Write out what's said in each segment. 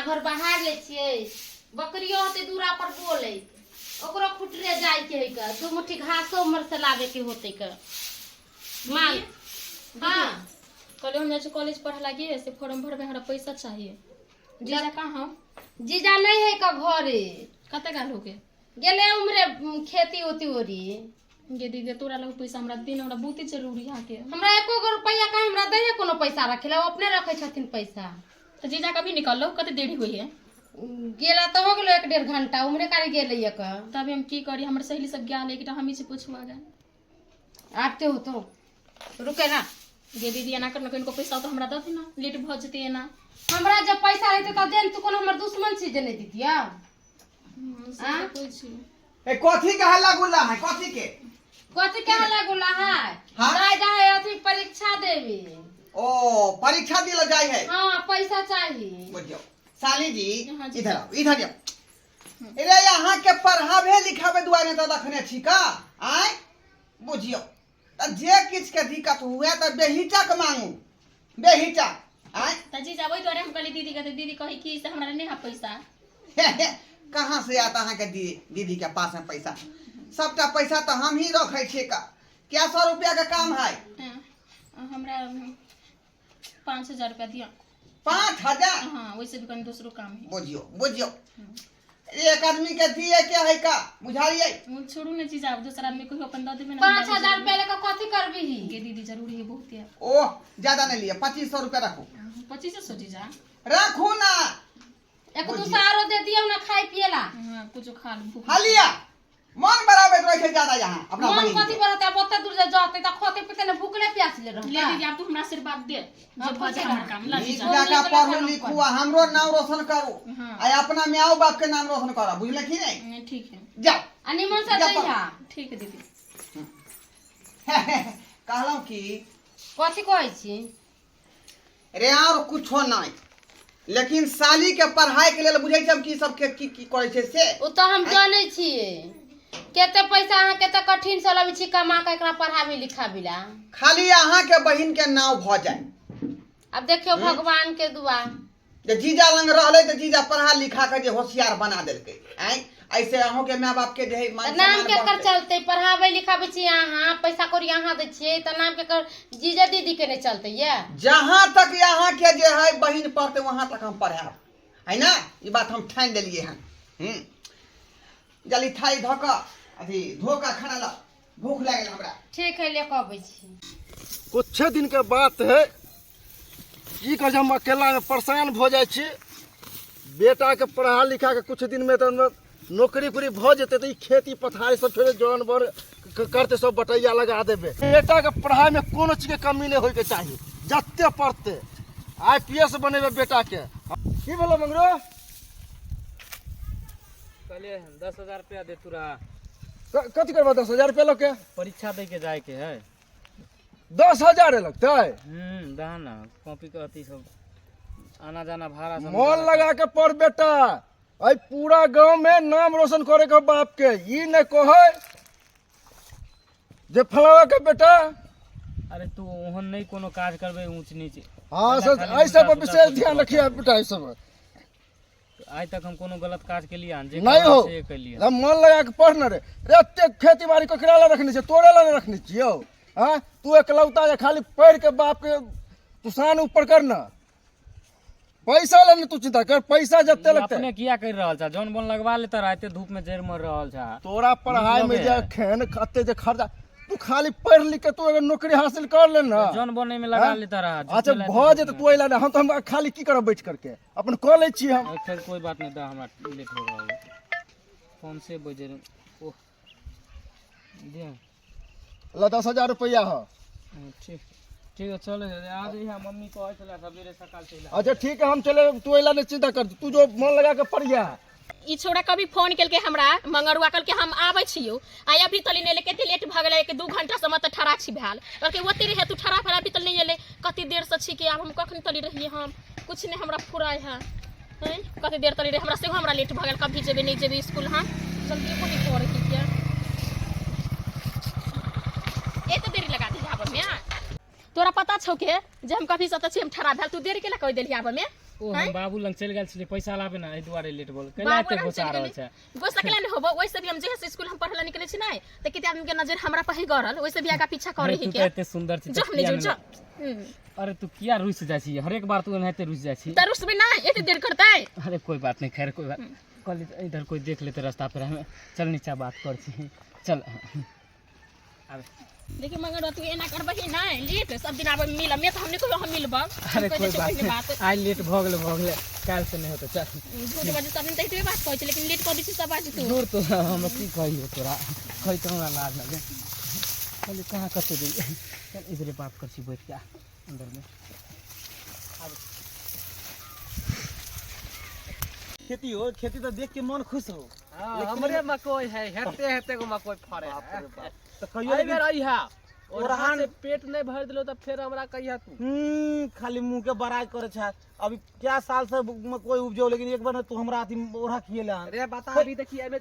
घर बाहर ले छिए बकरियो होते दूरा पर बोले ओकरो खुटरे जाय के है का दो मुट्ठी घासो उमर से लावे के होते का माल। हां कल हम जाए कॉलेज पढ़ लगी से फॉर्म भरबे हमरा पैसा चाहिए। जीजा कहाँ? जीजा नहीं है का घरे कते गाल हो के गेले उमरे खेती होती ओरी। गे दीदी तोरा लग पैसा हमरा दिन हमरा बहुत जरूरी है के हमरा एको गो रुपया का हमरा दे कोनो पैसा रखेला अपने रखे छथिन पैसा। तो जीजा कभी निकल लो कते देरी हुई है गेला तो हो गेलो 1.5 घंटा उमरे कारे गेले एक तब हम की करी हमर सहेली सब गया लेकिन हम ही से पूछवा गए आते हो तो रुके ना। गे दीदी एना करना इनको पैसा तो हमरा दे ना लेट भ जते एना हमरा जब पैसा रहते त देन तू कोनो हमर दुश्मन छी जे नहीं दितिया। ए कथी का हल्ला गुल्ला है कथी के हल्ला गुल्ला है? हाँ? जाए जाए अथी परीक्षा देवी। ओ परीक्षा दिला जाए है। हां पैसा चाहिए। बुझियो साली जी हाँ जी। इधर आओ इधर आओ। अरे यहाँ के पढ़ावे लिखावे दुआरे तो रखने छी का आय बुझियो त जे किछ के दिक्कत हुए त बेहिचक मांगू बेहिचक आय त जीजा वही द्वारे हम कहली दीदी के दीदी कही कि से हमरा नहीं है पैसा कहाँ से आता है के दीदी के पास में पैसा सबटा पैसा तो हम ही रखे छे का क्या 100 रुपया का काम है हमरा 5000 रुपया दिया 5000। हाँ वैसे भी कहीं दूसरो काम है बुझियो बुझियो एक आदमी के दिए क्या है का बुझाइए छोड़ू ना चीज आप दूसरा आदमी को अपन दे देबे ना 5000 रुपया लेके कथी करबी ही? गे दीदी जरूरी है बहुत है। ओह ज्यादा नहीं लिए 2500 रुपया रखो 2500 जीजा रखो ना एक दूसरा आरो दे दियो ना खाई पिएला। हां कुछ खा लूं भूख हालिया मन बराबर रखे ज्यादा यहाँ अपना मन बहिन कथी बरते अब ओते दूर जाते त खोते पिते ने भूखले प्यासले ले रहता। दीदी आप तो हमरा आशीर्वाद दे जब बजे हमर काम ला नीक जीजा जाका पढ़ू लिखू आ हमरो नाम रोशन करू हाँ। आ अपना माँ बाप के नाम रोशन करो बुझले कि नहीं ठीक है जाओ अनिमन से जा दैहा। ठीक है दीदी कहलौं कि कथी कहै छी? रे और कुछो नहीं लेकिन साली के पढ़ाई के लिए बुझे हम की सब के की करे छे से ओ तो हम जानै छिए केते पैसा अहाँ केते कठिन से लबी छी कमा के एकरा पढ़ाबी लिखाबीला। खाली अहाँ के बहिन के नाव भ जाए। अब देखियो भगवान के दुआ जे जीजा लंग रहले त जीजा पढ़ा लिखा के जे होशियार बना देलके आय ऐसे अहों के माँ बाप के जे मान नाम सम्मान के कर बढ़ते। चलते पढ़ाबे लिखाबे छी अहाँ पैसा कौड़ी अहाँ दे छिए त नाम के कर जीजा दीदी के नहीं चलते ये। जहाँ तक यहाँ के जे है बहिन पढ़ते वहां तक हम पढ़ाब है ना ये बात हम ठान लेलिए हैं। जल्दी थाई धोक अथी धोका खाना ला भूख लागल हमरा। ठीक है लेके आबै छी। कुछ दिन के बात है की कह हम अकेला में परेशान हो जाए छी बेटा के पढ़ा लिखा के कुछ दिन में तो नौकरी उकरी भ जेते तो खेती पथारी सब छोड़े जानवर करते सब बटैया लगा देबे। बेटा के पढ़ाई में कोनो चीज के कमी नहीं होय के चाहिए जत्ते पढ़ते IPS बनेबे बेटा के। की बोलो मंगरो कहले 10,000 रुपया दे तुरा कथी करबा 10,000 रुपया लोग के परीक्षा दे के जाए के है। 10,000 लगते दहा ना कॉपी के अथी सब आना जाना भाड़ा सब मन लगा के पढ़ बेटा आई पूरा गांव में नाम रोशन करे के बाप के ई न कहे जे फलावा के बेटा। अरे तू ओहन नहीं कोनो काज करबे ऊंच नीच। हाँ सर ऐसे पर विशेष ध्यान रखिए बेटा इस सब आज तक हम कोनो गलत काज के लिए नहीं हो हम मन लगा के पढ़ना रे एते खेती बाड़ी को किराला रखने से तोरे ला रखने छियो। हाँ तू एकलौता जे खाली पढ़ के बाप के तुसान ऊपर करना पैसा लेने तू चिंता कर पैसा जत्ते लगते अपने किया कर रहल छा जौन बोन लगवा लेता रहते धूप में जड़ मर रहल छा। तोरा पढ़ाई में जे खेन खते जे खर्चा तू खाली पढ़ लिख के तू अगर नौकरी हासिल कर ले ना जौन बोने में लगा लेता रहा। अच्छा भ जेत तू अइला ना हम तो हम खाली की करब बैठ करके अपन कह ले छी हम। फिर कोई बात नहीं दा हमरा लेट हो रहा है कौन से बजे ओह दे ला 10,000 रुपया हो। ठीक ठीक है चलो आज यहाँ मम्मी को चला सवेरे सकाल से अच्छा ठीक है हम चले तू अइला नहीं चिंता कर तू जो मन लगा के पढ़िया। ई छोड़ा कभी फोन केलके हमरा मंगरुआ कल के हम आबै छियो आय अभी तली ने लेके लेट भ गेलै 1-2 घंटा से मत ठड़ा छी भेल कहलके ओते रहे तू ठड़ा फड़ा भी तल नहीं एले कते देर से छी के अब हम कखन तली रहिए हम कुछ नहीं हमरा फुराय है हैं कते देर तली रहे हमरा से हमरा लेट भ गेल कभी जेबे नहीं जेबे स्कूल हम जल्दी को नहीं पढ़े की क्या एते देरी लगा दी आबे में तोरा पता छौ के जे हम कभी सत छी हम ठड़ा भेल तू देरी केला कह देली आबे में ओ हैं? हम बाबू लंग चल गेल छलिए पैसा लाबे ना एहि दुआरे लेट बोल कैला एते गोसा रहल छै गोसा केला नहीं होबो वैसे भी हम जे से स्कूल हम पढ़ला निकले छी नहीं त किते आदमी के नजर हमरा पर ही गरल वैसे भी आगा पीछा करे ही तू के तो एते सुंदर छी जो हमने जो जो अरे तू किया रुस जाइ छी हर एक बार तू एनाते रुस जाइ छी तरुस भी ना एते देर करता है अरे कोई बात नहीं खैर कोई बात कल इधर कोई देख लेते रास्ता पे हमें चल नीचा बात कर छी चल अबे देखिए मगर तू एना करबही ना लेट सब दिन आबे मिल मैं तो हमने को हम मिलबा अरे कोई बात आज लेट भ गेल काल से नहीं होता चल दू बजे सब दिन तइते बात कहै छै लेकिन लेट कर दी छी सब आज तू दूर तो हम की कहियो तोरा कहि तो हमरा लाज लगे चल कहां कते दे चल इधरे बात कर छी बैठ के अंदर में खेती हो खेती तो देख के मन खुश हो हमरे मकई है हेते हेते को मकई फरे तो कहियो आई बेर आई है और ओरहान- से पेट नहीं भर दिलो तो फिर हमरा कहिया तू खाली मुंह के बराज करे छै अभी क्या साल से मकई उपजो लेकिन एक बार तू हमरा अथी ओढ़ा खिएले हन अरे बता अभी देखिए अबे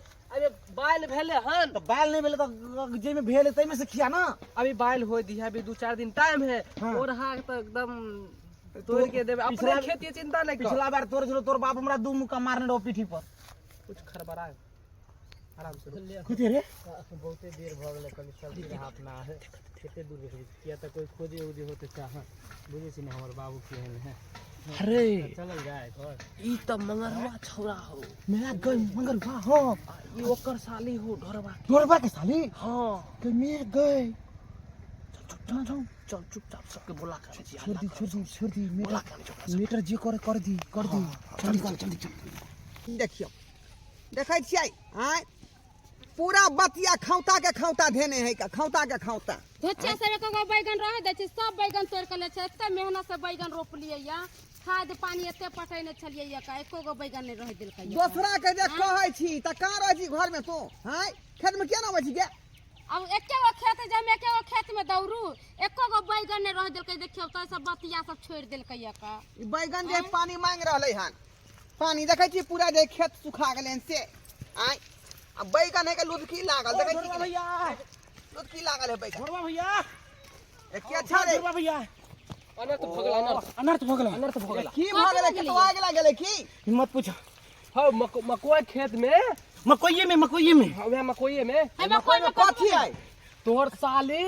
बाइल भेले हन तो बैल नहीं भेले तो जे में भेले तै में से खिया ना अभी बाइल हो दी है अभी 2-4 दिन टाइम है हाँ। और हाँ तो एकदम तोड़ के देबे अपने पिछला- खेती चिंता नहीं कर पिछला बार तोर तोर बाप हमरा दू मुक्का मारने रहो पीठी पर कुछ खरबरा आराम से कथि रे बहुते देर भ गेल कल सब्जी हाथ ना है कते दूर किया त कोई खोजे उजे होते चाह बुझे छी ना हमर बाबू केहन है अरे चलल जाए घर ई तो मंगरवा छौरा हो मेरा गई मगर वाह हो ई ओकर साली हो ढोरवा तोरबा के साली हां के मैं गई चल चुपचाप सबके बुला के छोड़ दी मीटर जे कर दी जल्दी देखियो देखै छियै आय पूरा बतिया खौता के खौता धेने है का खौता के खौता धोच्छा से एको गो बैगन रह दै छै सब बैगन तोड़ के ले छै एते मेहनत से बैगन रोपलियै या खाद पानी एते पटैने छलियै या का एको गो बैगन नहीं रह देलकै या दोसरा के जे कहै छी त का रहै छी घर में तू हाय खेत में केना बची गे अब एके गो खेत जे हम एके गो खेत में दौड़ू एको गो बैगन नहीं रह देलकै देखियो त सब बतिया सब छोड़ देलकै या का ई बैगन जे पानी मांग रहलै हन पानी देखै छी पूरा जे खेत सुखा गेलै से आय अब बैगन है के लुदकी लागल देखै छी भैया लुदकी लागल है बैगन ढोरवा भैया ए के अच्छा रे भैया अनर्थ भगला अनर्थ भ गेलै अनर्थ भगला की भ गेलै केतवा गेलै की हिम्मत पूछ हां मकई खेत में मकइये में वह मकई में मकई में कथी है तोहर साली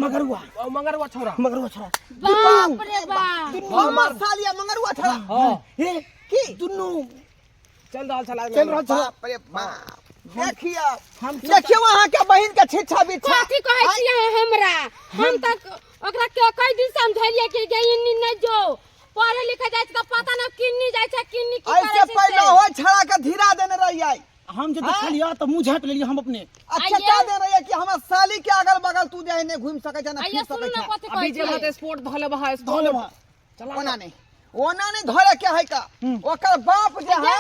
मंगरुआ छोरा बाप रे बाप हमर सालिया मंगरुआ छला हां हे की दुनु चल रहा बाप रे बाप देखियो देखियो वहां के बहिन के छिछा बिछा कथी कहै छियै हमरा हम तक ओकरा के कई दिन समझलियै कि गइनी नहीं जो पढ़े लिखे जाय त पता न किन्नी जाय छै किन्नी की करे ऐसे छै पहले हो छड़ा के धीरा देने रहियै हम जो देखलिया तो मुंह झाँप लेलिए हम अपने अच्छा क्या दे रही है कि हमार साली के अगल बगल तू जे है ने घूम सके छै ना आइए फिर सुन सके न छै कथी अभी कहै जे छै मत स्पोर्ट धले बहा धोले वहाँ ओना नहीं धरे के है का ओकर बाप जे है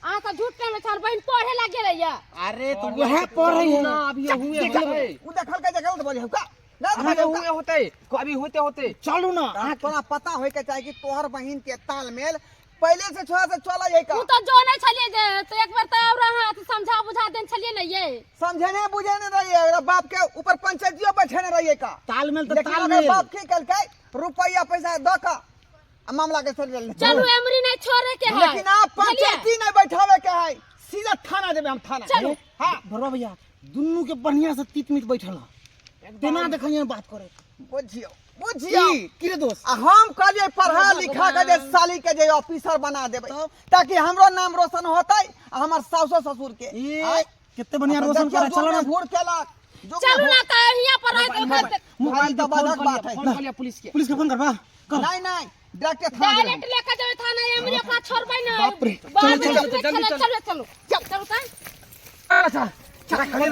आ का झूठ में छर बहन पढ़े लगे रहिया अरे तो वह पढ़ रही है ना अभी हुए होते उ देखल के जगल बोले है का ना अभी देखल हुए होते अभी होते चलू ना तोरा पता होय के चाहे कि तोहर बहिन के तालमेल पहले से छोड़ा से चला है का तू तो जो नहीं छलिए जे तो एक बार त और रहा तो समझा बुझा देन छलिए न ये समझने बुझने रही है ओकरा बाप के ऊपर पंचायतियों बैठने रही है का तालमेल तो लेकिन ओकर तालमेल बाप की कल के रुपया पैसा द का आ मामला के चल गेल चलू एमरी नहीं छोड़े के है लेकिन आप पंचायती नहीं बैठावे के है सीधा थाना देबे हम थाना चलू। हां भरवा भैया दुनू के बढ़िया से तीत मीत बैठल तेना देखिए बात करे बुझियो की रे दोस्त आ हम कहलिए पढ़ा लिखा के जे साली के जे ऑफिसर बना देबे ताकि हमरो नाम रोशन होतै आ हमर सासो ससुर के ये कितने बढ़िया रोशन करे चलो ना भूर केलक चलू ना त यहां पर रह के मोबाइल तो बाधक बात है फोन कर लिया पुलिस के पुलिस के फोन करवा कर नहीं नहीं डायरेक्ट थाना देबे डायरेक्ट लेके जावे थाना एमरी अपना छोड़बै ना बाप रे। चलो चलो अच्छा चलिए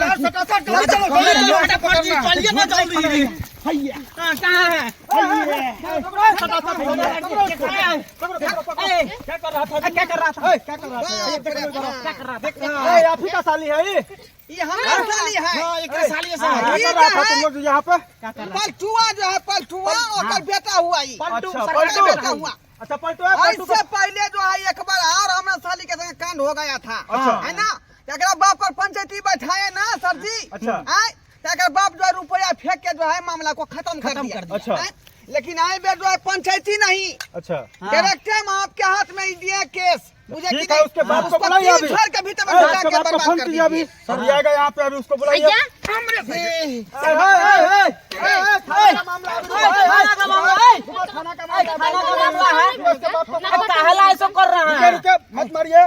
ना जल्दी भैया कहां है क्या कर रहा था आप ही का साली है ये हमारा साली है हां एक साली से ये क्या है? तुम लोग यहाँ पे पलटुआ जो है पलटुआ और बेटा हुआ ही अच्छा, सरकारी पलटू। बेटा हुआ अच्छा पलटू इससे पहले जो है एक बार और हमारे साली के संग कांड हो गया था अच्छा। है ना एकरा बाप पर पंचायती बैठाए ना सर जी अच्छा। हैं? तो एकरा बाप जो है रुपया फेंक के जो है मामला को खत्म कर दिया अच्छा। हैं? लेकिन आई बेटो है पंचायती नहीं। अच्छा डायरेक्टर आपके हाथ में ही दिया केस, मुझे ठीक है, उसके बाप को बुलाइए अभी। घर के भीतर में उसके घुसा के बाप को बर्बाद फोन कर कीजिए अभी, दीजिए। अभी आएगा यहाँ पे, अभी उसको बुलाइए। भैया काहेला ऐसा कर रहा है? मत मारिए।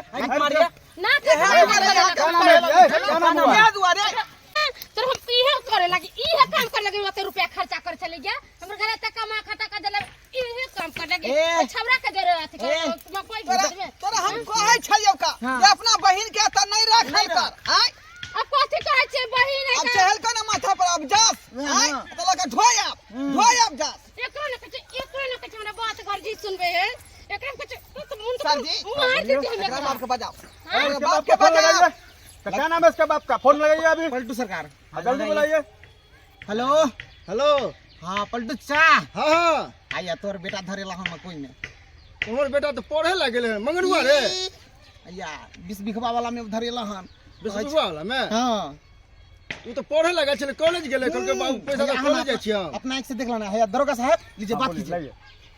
ना तो हम इहे करे लगी, इहे काम करे लगी, ओते रुपया खर्चा करे चले गया हमर घर तक कमा खाता का जले इहे काम करे लगी। छबरा के जरूरत है कोई तोरा हम कहै छलियो का जे अपना बहिन के त नहीं रख नहीं कर। आय अब कथि कहै छै बहिन है अब चहल का ना माथा पर अब जास। आय त लगा ढोयब जास। एकरो न कछ हमरा बात घर जी सुनबे है, एकरा कछ तो मुंड सर जी मार देते एकरा हम बाप के बजाओ, इसके बाप को फोन लगाइए। क्या नाम है इसके बाप का? फोन लगाइए अभी, पलटू सरकार। जल्दी बुलाइए। Hello hello. हाँ पलटू चा हाँ हाँ, आया तोर बेटा धरेला हम कोई में तुम्हारे बेटा तो पढ़े लगे है मंगरुआ रे। या 20 बिघवा वाला में धरेला हन। बिस्कुआ वाला में हाँ तू तो पढ़े लगा छले, कॉलेज गेले, कहलके बाबू पैसा तो कॉलेज जाय छी हम। अपना एक से देख लेना है। दरोगा साहब लीजिए बात कीजिए।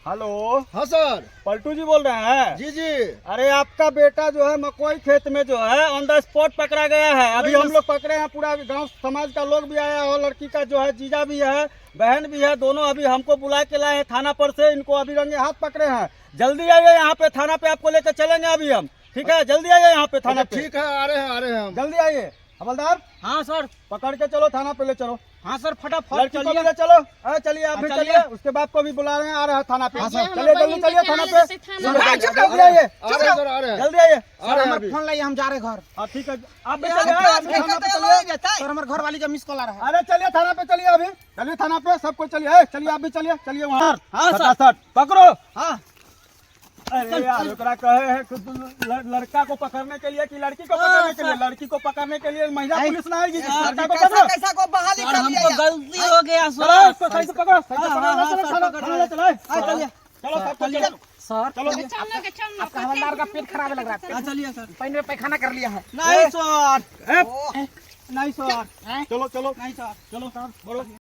हेलो, हाँ सर। पलटू जी बोल रहे हैं? जी जी। अरे आपका बेटा जो है मकई खेत में जो है ऑन द स्पॉट पकड़ा गया है। अभी हम लोग पकड़े हैं, पूरा गांव समाज का लोग भी आया है, लड़की का जो है जीजा भी है, बहन भी है, दोनों अभी हमको बुला के लाए हैं थाना पर से। इनको अभी रंगे हाथ पकड़े हैं। जल्दी आइए यहाँ पे, थाना पे आपको लेकर चलेंगे अभी हम। ठीक है, जल्दी आइए यहाँ पे थाना पे। ठीक है, आ रहे हैं हम। जल्दी आइए। हवलदार, हाँ सर। पकड़ के चलो थाना पे, ले चलो। हाँ सर फटाफट लड़की को भी ले चलो। चलिए आप भी चलिए, उसके बाप को भी बुला रहे हैं, आ रहा है थाना पे। चलिए जल्दी चलिए थाना पे। जल्दी आइए, सर आ रहे हैं। जल्दी आइए। सर हमारा फोन लाइए, हम जा रहे घर। हाँ ठीक है, आप भी चलिए, आप भी थाना पे चलिए। सर हमारे घर वाली का मिस कॉल आ रहा है। अरे चलिए थाना पे, चलिए अभी, चलिए थाना पे, सबको चलिए। चलिए आप भी चलिए, चलिए वहाँ। हाँ, सर। फटाफट पकड़ो। हाँ अरे यार, ओकरा कहे है कि लड़का को पकड़ने के लिए कि लड़की को पकड़ने के लिए? लड़की को पकड़ने के लिए महिला पुलिस ना आएगी, लड़का को पकड़ो। कैसा को बहाली कर लिया यार। गलती हो गया चलो इसको सही से पकड़ो, सही से पकड़ो। चलो थाना ले चलो, चलिए चलो सबको चलो। सर चलो आपका हवलदार का पेट खराब लग रहा है। चलिए सर, पैन में पैखाना कर लिया है। नहीं सर, नहीं सर, चलो चलो, नहीं सर, चलो सर, बोलो।